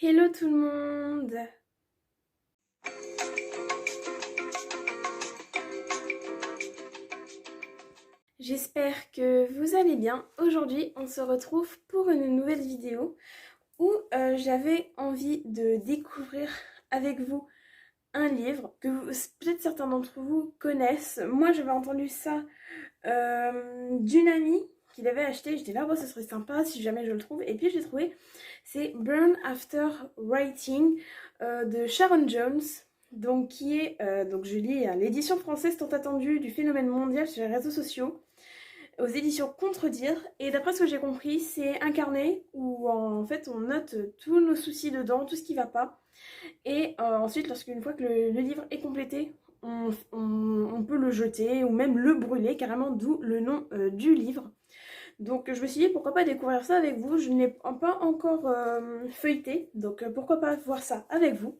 Hello tout le monde! J'espère que vous allez bien. Aujourd'hui, on se retrouve pour une nouvelle vidéo où j'avais envie de découvrir avec vous un livre que peut-être certains d'entre vous connaissent. Moi, j'avais entendu ça d'une amie qui l'avait acheté. J'étais là, bon, ce serait sympa si jamais je le trouve. Et puis j'ai trouvé, c'est Burn After Writing de Sharon Jones. Donc qui est, donc je lis l'édition française tant attendue du phénomène mondial sur les réseaux sociaux, aux éditions Contredire. Et d'après ce que j'ai compris, c'est un carnet où en fait on note tous nos soucis dedans, tout ce qui va pas. Et ensuite, lorsqu'une fois que le livre est complété, on peut le jeter ou même le brûler carrément, d'où le nom du livre. Donc je me suis dit pourquoi pas découvrir ça avec vous. Je ne l'ai pas encore feuilleté, donc pourquoi pas voir ça avec vous.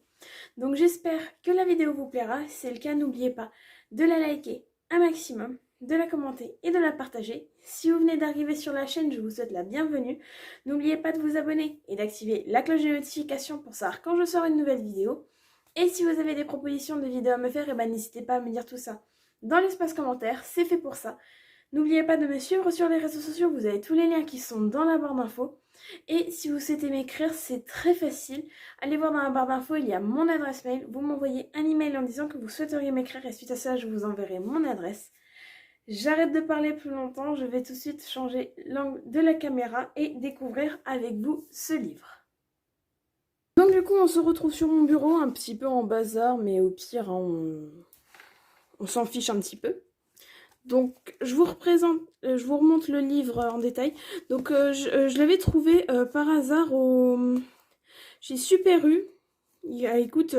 Donc j'espère que la vidéo vous plaira. Si c'est le cas, n'oubliez pas de la liker un maximum, de la commenter et de la partager. Si vous venez d'arriver sur la chaîne, je vous souhaite la bienvenue. N'oubliez pas de vous abonner et d'activer la cloche de notification pour savoir quand je sors une nouvelle vidéo. Et si vous avez des propositions de vidéos à me faire, n'hésitez pas à me dire tout ça dans l'espace commentaire, c'est fait pour ça. N'oubliez pas de me suivre sur les réseaux sociaux, vous avez tous les liens qui sont dans la barre d'infos. Et si vous souhaitez m'écrire, c'est très facile. Allez voir dans la barre d'infos, il y a mon adresse mail. Vous m'envoyez un email en disant que vous souhaiteriez m'écrire et suite à ça, je vous enverrai mon adresse. J'arrête de parler plus longtemps, je vais tout de suite changer l'angle de la caméra et découvrir avec vous ce livre. Donc du coup, on se retrouve sur mon bureau, un petit peu en bazar, mais au pire, hein, on s'en fiche un petit peu. Donc je vous remonte le livre en détail. Donc je l'avais trouvé par hasard chez Super U. Il coûte,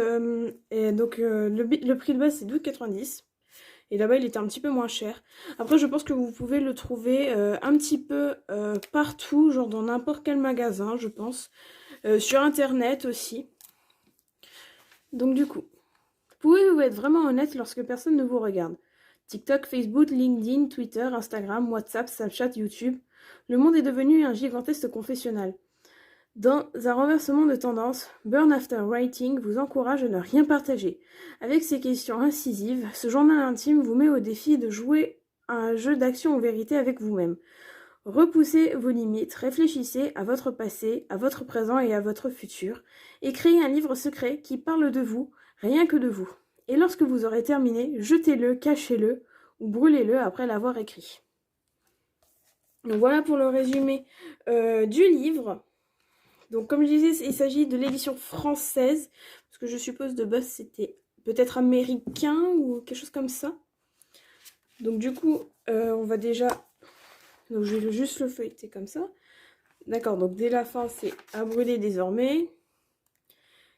et donc le prix de base c'est 12,90 €. Et là-bas il était un petit peu moins cher. Après je pense que vous pouvez le trouver un petit peu partout, genre dans n'importe quel magasin je pense. Sur internet aussi. Donc du coup, pouvez-vous être vraiment honnête lorsque personne ne vous regarde? TikTok, Facebook, LinkedIn, Twitter, Instagram, WhatsApp, Snapchat, YouTube. Le monde est devenu un gigantesque confessionnal. Dans un renversement de tendance, Burn After Writing vous encourage à ne rien partager. Avec ses questions incisives, ce journal intime vous met au défi de jouer à un jeu d'action ou vérité avec vous-même. Repoussez vos limites, réfléchissez à votre passé, à votre présent et à votre futur, et créez un livre secret qui parle de vous, rien que de vous. Et lorsque vous aurez terminé, jetez-le, cachez-le ou brûlez-le après l'avoir écrit. Donc voilà pour le résumé du livre. Donc comme je disais, il s'agit de l'édition française, parce que je suppose de base c'était peut-être américain ou quelque chose comme ça. Donc du coup, on va déjà... Donc je vais juste le feuilleter comme ça. D'accord, donc dès la fin c'est à brûler désormais.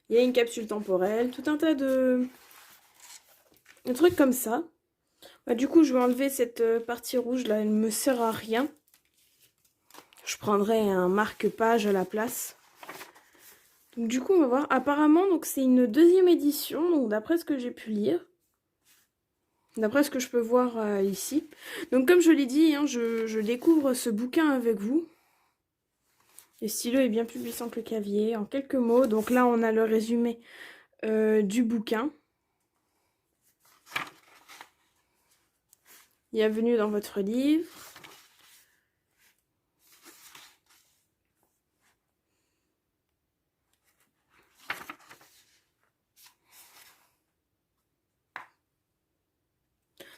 Il y a une capsule temporelle, tout un tas de trucs comme ça. Bah, du coup je vais enlever cette partie rouge là, elle ne me sert à rien. Je prendrai un marque-page à la place. Donc du coup on va voir. Apparemment donc c'est une deuxième édition, donc d'après ce que j'ai pu lire. D'après ce que je peux voir ici. Donc comme je l'ai dit, hein, je découvre ce bouquin avec vous. Le stylo est bien plus puissant que le clavier. En quelques mots, donc là on a le résumé du bouquin. Bienvenue dans votre livre.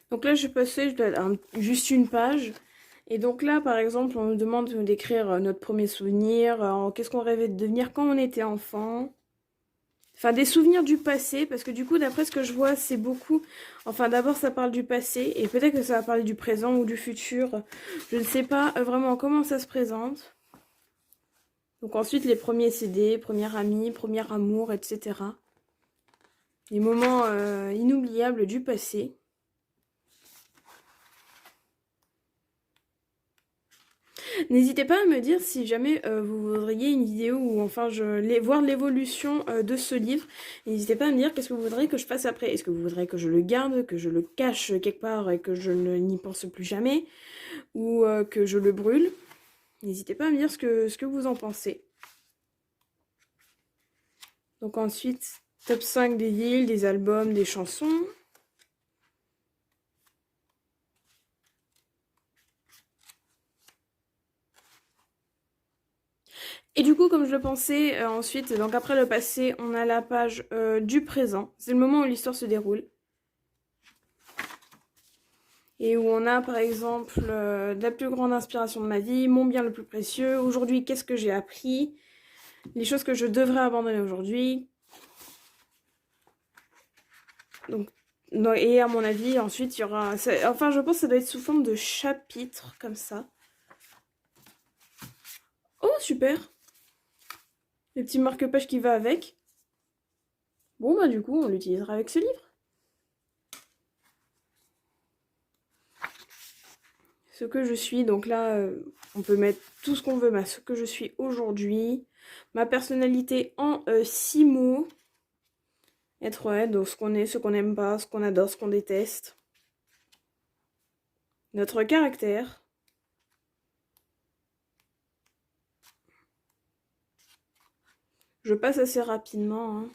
Donc là je passais juste une page. Et donc là par exemple on nous demande d'écrire notre premier souvenir, qu'est-ce qu'on rêvait de devenir quand on était enfant. Enfin, des souvenirs du passé, parce que du coup, d'après ce que je vois, c'est beaucoup... Enfin, d'abord, ça parle du passé, et peut-être que ça va parler du présent ou du futur. Je ne sais pas vraiment comment ça se présente. Donc ensuite, les premiers CD, premier ami, premier amour, etc. Les moments inoubliables du passé. N'hésitez pas à me dire si jamais vous voudriez une vidéo ou enfin voir l'évolution de ce livre. N'hésitez pas à me dire qu'est-ce que vous voudriez que je fasse après. Est-ce que vous voudriez que je le garde, que je le cache quelque part et que je n'y pense plus jamais, ou que je le brûle. N'hésitez pas à me dire ce que vous en pensez. Donc ensuite, top 5 des villes, des albums, des chansons. Et du coup, comme je le pensais, ensuite, donc après le passé, on a la page du présent. C'est le moment où l'histoire se déroule. Et où on a par exemple la plus grande inspiration de ma vie, mon bien le plus précieux, aujourd'hui qu'est-ce que j'ai appris, les choses que je devrais abandonner aujourd'hui. Donc, et à mon avis, ensuite il y aura... Enfin, je pense que ça doit être sous forme de chapitres comme ça. Oh, super! Le petit marque-page qui va avec. Bon, bah du coup, on l'utilisera avec ce livre. Ce que je suis, donc là, on peut mettre tout ce qu'on veut, mais ce que je suis aujourd'hui. Ma personnalité en 6 mots. Être honnête, donc ce qu'on est, ce qu'on n'aime pas, ce qu'on adore, ce qu'on déteste. Notre caractère. Je passe assez rapidement. Hein.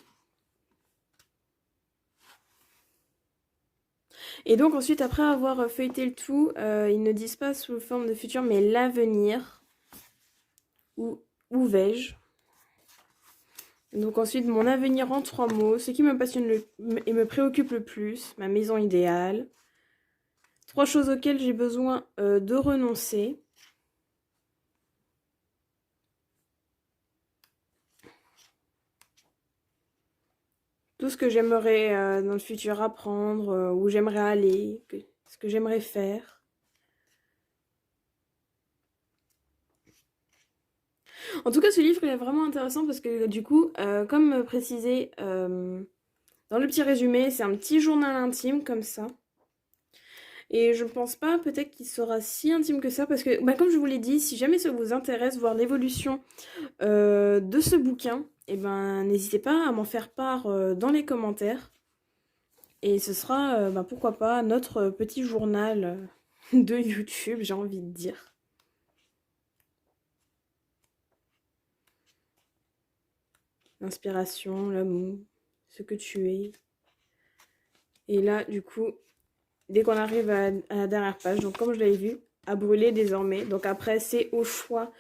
Et donc ensuite, après avoir feuilleté le tout, ils ne disent pas sous forme de futur, mais l'avenir. Où vais-je? Donc ensuite, mon avenir en 3 mots, ce qui me passionne et me préoccupe le plus, ma maison idéale. 3 choses auxquelles j'ai besoin de renoncer. Tout ce que j'aimerais dans le futur apprendre, où j'aimerais aller, ce que j'aimerais faire. En tout cas, ce livre il est vraiment intéressant parce que du coup, comme précisé dans le petit résumé, c'est un petit journal intime comme ça. Et je ne pense pas peut-être qu'il sera si intime que ça parce que, bah, comme je vous l'ai dit, si jamais ça vous intéresse, voir l'évolution de ce bouquin, et ben n'hésitez pas à m'en faire part dans les commentaires. Et ce sera, bah, pourquoi pas, notre petit journal de YouTube, j'ai envie de dire. L'inspiration, l'amour, ce que tu es. Et là, du coup, dès qu'on arrive à la dernière page, donc comme je l'avais vu, à brûler désormais. Donc après, c'est au choix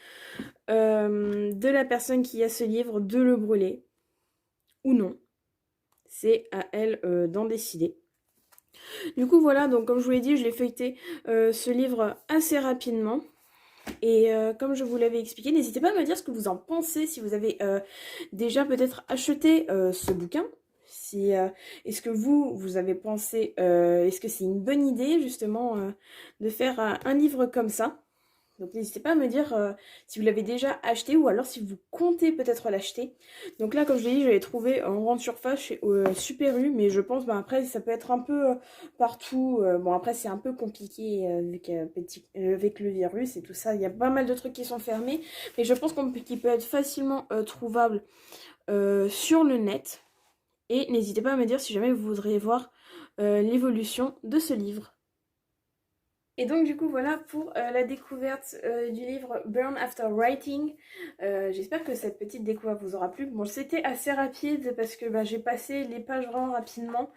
de la personne qui a ce livre de le brûler ou non. C'est à elle d'en décider. Du coup, voilà, donc comme je vous l'ai dit, je l'ai feuilleté ce livre assez rapidement. Et comme je vous l'avais expliqué, n'hésitez pas à me dire ce que vous en pensez, si vous avez déjà peut-être acheté ce bouquin. Si, est-ce que vous avez pensé, est-ce que c'est une bonne idée justement de faire un livre comme ça? Donc n'hésitez pas à me dire si vous l'avez déjà acheté ou alors si vous comptez peut-être l'acheter. Donc là, comme je l'ai dit, je l'ai trouvé en grande surface chez Super U, mais je pense, bah, après, ça peut être un peu partout. Bon, après, c'est un peu compliqué avec le virus et tout ça. Il y a pas mal de trucs qui sont fermés, mais je pense qu'il peut être facilement trouvable sur le net. Et n'hésitez pas à me dire si jamais vous voudriez voir l'évolution de ce livre. Et donc du coup voilà pour la découverte du livre Burn After Writing. J'espère que cette petite découverte vous aura plu. Bon, c'était assez rapide parce que bah, j'ai passé les pages vraiment rapidement.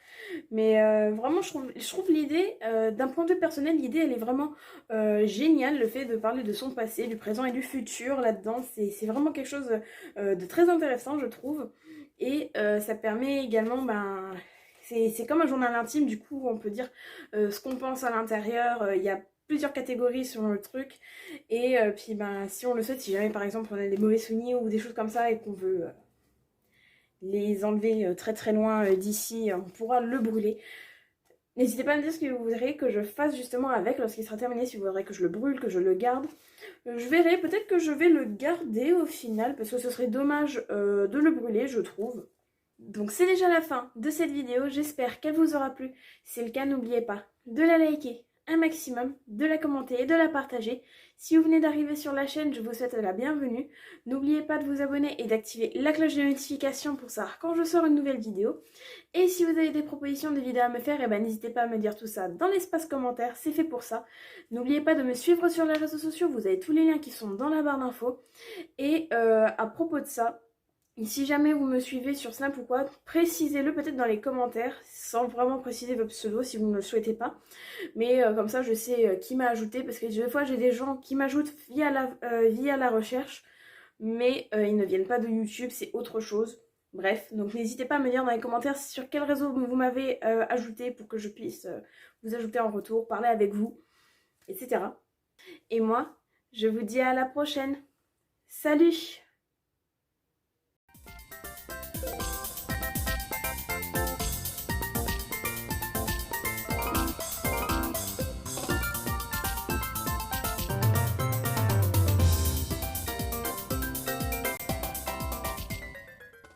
Mais vraiment je trouve l'idée, d'un point de vue personnel, l'idée elle est vraiment géniale. Le fait de parler de son passé, du présent et du futur là-dedans, c'est vraiment quelque chose de très intéressant je trouve. Et ça permet également... Ben, c'est comme un journal intime, du coup on peut dire ce qu'on pense à l'intérieur. Il y a plusieurs catégories selon le truc. Et puis ben, si on le souhaite, si jamais par exemple on a des mauvais souvenirs ou des choses comme ça et qu'on veut les enlever très très loin d'ici, on pourra le brûler. N'hésitez pas à me dire ce que vous voudrez que je fasse justement avec lorsqu'il sera terminé, si vous voudrez que je le brûle, que je le garde. Je verrai, peut-être que je vais le garder au final, parce que ce serait dommage de le brûler, je trouve. Donc c'est déjà la fin de cette vidéo, j'espère qu'elle vous aura plu. Si c'est le cas, n'oubliez pas de la liker un maximum, de la commenter et de la partager. Si vous venez d'arriver sur la chaîne, je vous souhaite la bienvenue. N'oubliez pas de vous abonner et d'activer la cloche de notification pour savoir quand je sors une nouvelle vidéo. Et si vous avez des propositions de vidéos à me faire, n'hésitez pas à me dire tout ça dans l'espace commentaire, c'est fait pour ça. N'oubliez pas de me suivre sur les réseaux sociaux, vous avez tous les liens qui sont dans la barre d'infos. Et à propos de ça, Et si jamais vous me suivez sur Snap ou quoi, précisez-le peut-être dans les commentaires, sans vraiment préciser votre pseudo si vous ne le souhaitez pas. Mais comme ça, je sais qui m'a ajouté, parce que des fois, j'ai des gens qui m'ajoutent via la recherche, mais ils ne viennent pas de YouTube, c'est autre chose. Bref, donc n'hésitez pas à me dire dans les commentaires sur quel réseau vous m'avez ajouté pour que je puisse vous ajouter en retour, parler avec vous, etc. Et moi, je vous dis à la prochaine. Salut!